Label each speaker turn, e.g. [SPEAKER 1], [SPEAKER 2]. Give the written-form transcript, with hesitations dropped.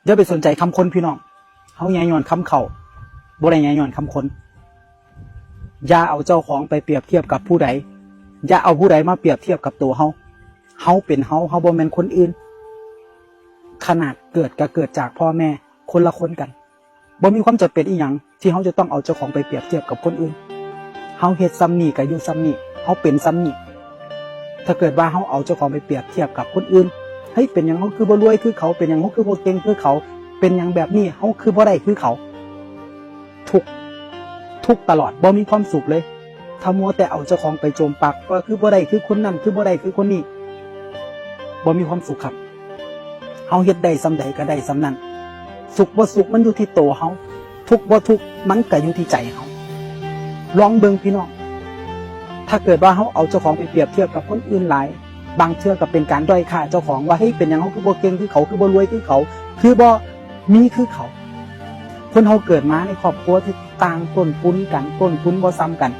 [SPEAKER 1] อย่าไปสนใจคำคนพี่น้องเฮาแย่ย้อนคำเขาบ่ได้แย่ย้อนคำคนอย่าเอาเจ้าของไปเปรียบเทียบกับผู้ใดอย่าเอาผู้ใดมาเปรียบเทียบกับตัวเฮาเป็นเฮาบ่แม่นคนอื่นขนาดเกิดก็เกิดจากพ่อแม่คนละคนกันบ่มีความจำเป็นอีหยังที่เฮาจะต้องเอาเจ้าของไปเปรียบเทียบกับคนอื่นเฮาเฮ็ดซ้ำนี่ก็อยู่ซ้ำนี่เฮาเป็นซ้ำนี่ถ้าเกิดว่าเฮาเอาเจ้าของไปเปรียบเทียบกับคนอื่นเฮ้ยเป็นหยังเฮาคือบ่รวยคือเขาเป็นหยังเฮาคือบ่เก่งคือเขาเป็นหยังแบบนี้เฮาคือบ่ได้คือเขาทุกตลอดบ่มีความสุขเลยถ้ามัวแต่เอาเจ้าของไปโจมปักว่าคือบ่ได้คือคนนั้นคือบ่ได้คือคนนี้บ่มีความสุขครับเฮาเฮ็ดได้ส่ำใดก็ได้ส่ำนั้นสุขบ่สุขมันอยู่ที่ตัวเฮาทุกข์บ่ทุกข์มันก็อยู่ที่ใจเฮาลองเบิ่งพี่น้องถ้าเกิดว่าเฮาเอาเจ้าของไปเปรียบเทียบกับคนอื่นหลายบางเทื่อก็เป็นการด้อยค่าเจ้าของว่าเฮ้ยเป็นหยังเฮาคือบ่เก่งคือเขาคือบ่รวยคือเขาคือบ่มีคือเขาคนเฮาเกิดมาในครอบครัวที่ต่างต้นทุนกันต้นทุนบ่ซ้ำกัน